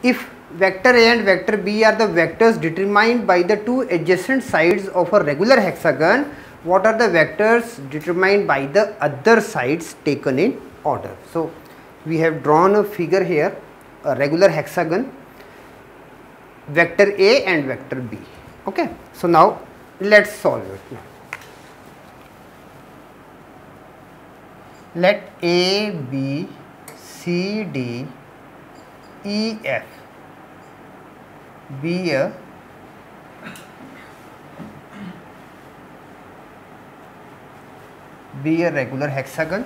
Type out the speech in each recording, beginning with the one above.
if vector A and vector B are the vectors determined by the two adjacent sides of a regular hexagon, what are the vectors determined by the other sides taken in order? So, we have drawn a figure here, a regular hexagon, vector A and vector B. Okay. So, now let us solve it now. Let A, B, C, D, E, F be a regular hexagon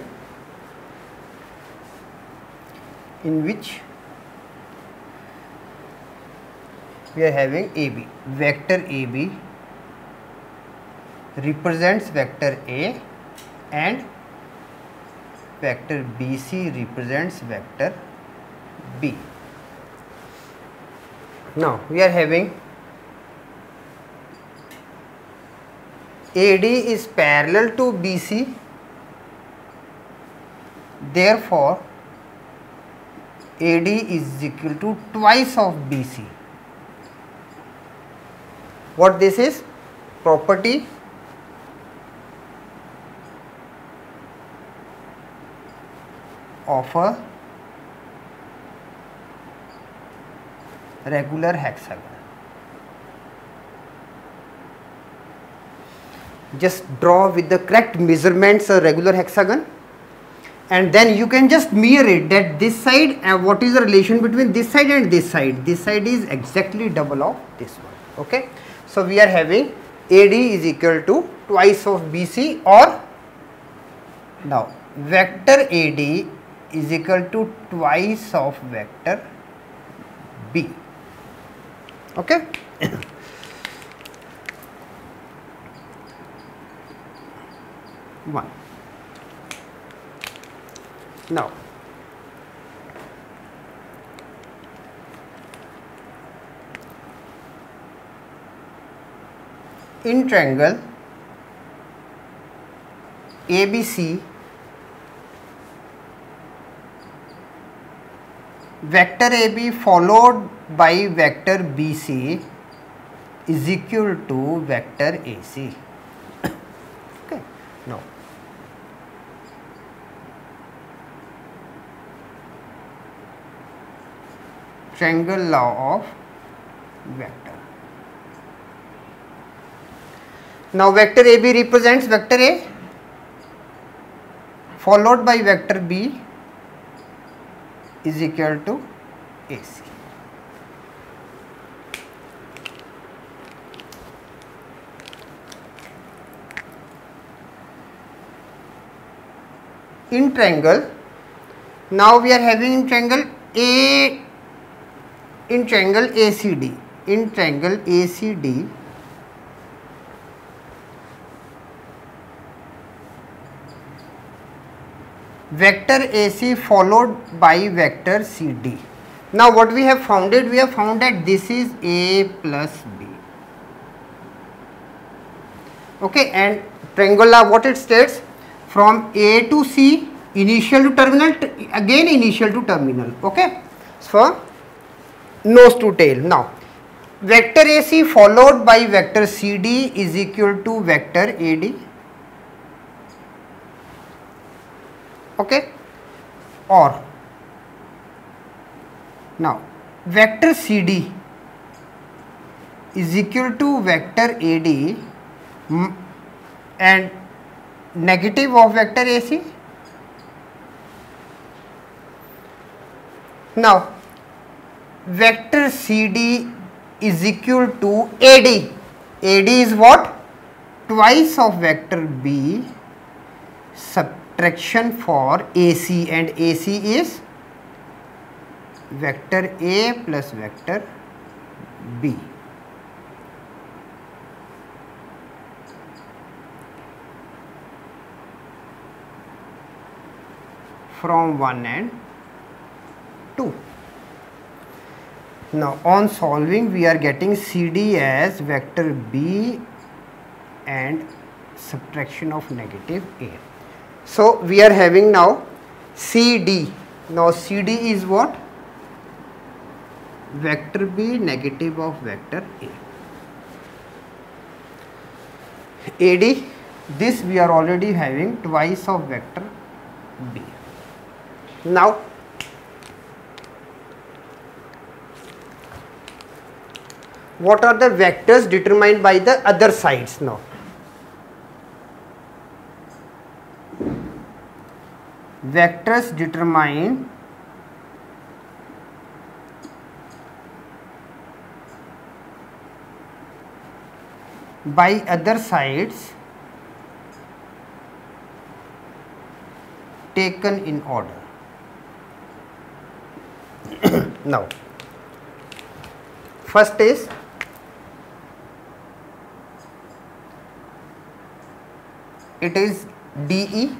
in which we are having AB. Vector AB represents vector A and vector BC represents vector B. Now we are having AD is parallel to BC, therefore AD is equal to twice of BC. What this is? Property of a regular hexagon. Just draw with the correct measurements a regular hexagon, and then you can just mirror it that this side and what is the relation between this side and this side. This side is exactly double of this one. Okay. So, we are having AD is equal to twice of BC, or now vector AD is equal to twice of vector B. Okay. One. Now, in triangle ABC, vector AB followed by vector BC is equal to vector AC. Okay. Now, triangle law of vector. Now, vector AB represents vector A followed by vector B is equal to AC. In triangle, now we are having in triangle ACD. In triangle ACD, vector AC followed by vector CD. Now what we have found it? We have found that this is A plus B. Okay, and triangle law what it states? From A to C, initial to terminal, again initial to terminal. Okay, so nose to tail. Now vector AC followed by vector CD is equal to vector AD. Okay, or now vector CD is equal to vector AD and negative of vector AC. Now vector CD is equal to AD. AD is what? Twice of vector B, subtraction for AC, and AC is vector A plus vector B. From 1 and 2. Now on solving we are getting CD as vector B and subtraction of negative A. So we are having now CD. Now CD is what? vector B negative of vector A. AD, this we are already having twice of vector B. Now what are the vectors determined by the other sides now? Vectors determined by other sides taken in order. Now, first is it is DE.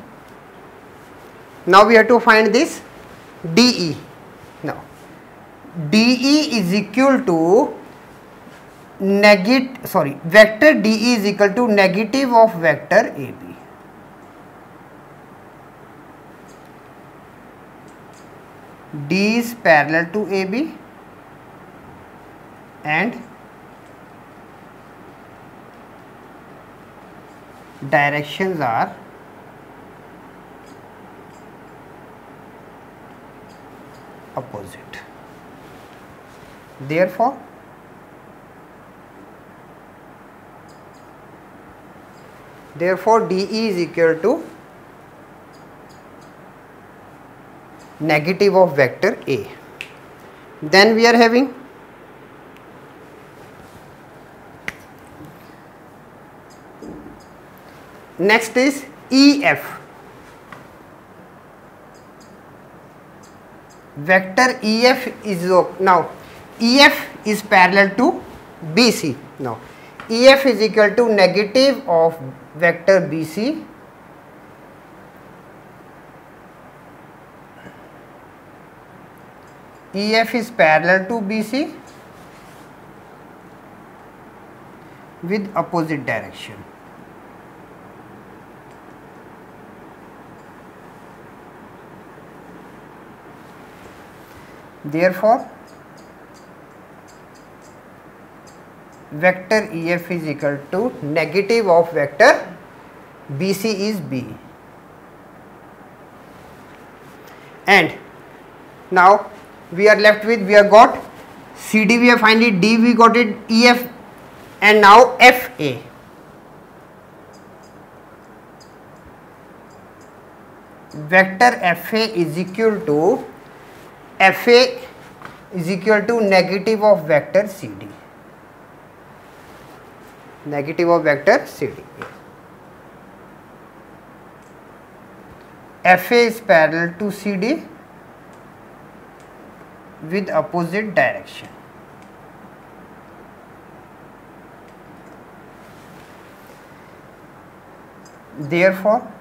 Now we have to find this DE. Now DE is equal to vector DE is equal to negative of vector AB. D is parallel to AB and directions are opposite. Therefore, DE is equal to negative of vector A. Then we are having next is EF. Vector EF is now EF is parallel to BC. Now EF is equal to negative of vector BC EF is parallel to BC with opposite direction. Therefore, vector EF is equal to negative of vector BC is B. And now we are left with, we have got CD, we have find it, D we got it, EF, and now FA. Vector FA is equal to negative of vector CD. Negative of vector CD. FA is parallel to CD with opposite direction. Therefore,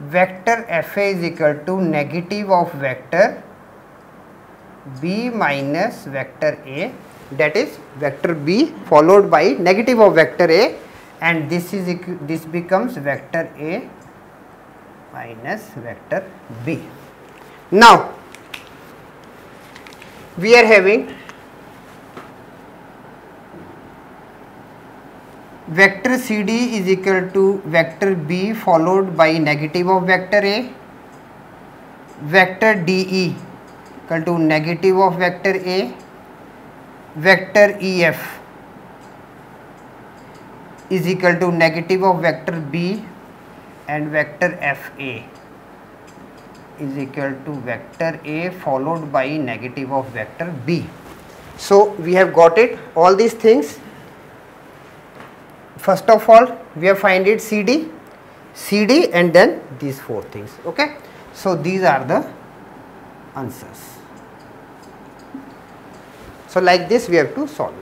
vector FA is equal to negative of vector B minus vector A, that is vector B followed by negative of vector A, and this becomes vector A minus vector B. Now we are having vector CD is equal to vector B followed by negative of vector A, vector DE equal to negative of vector A, vector EF is equal to negative of vector B, and vector FA is equal to vector A followed by negative of vector B. So we have got it, all these things. First of all, we have find it CD, and then these four things. Okay, so these are the answers. So like this we have to solve.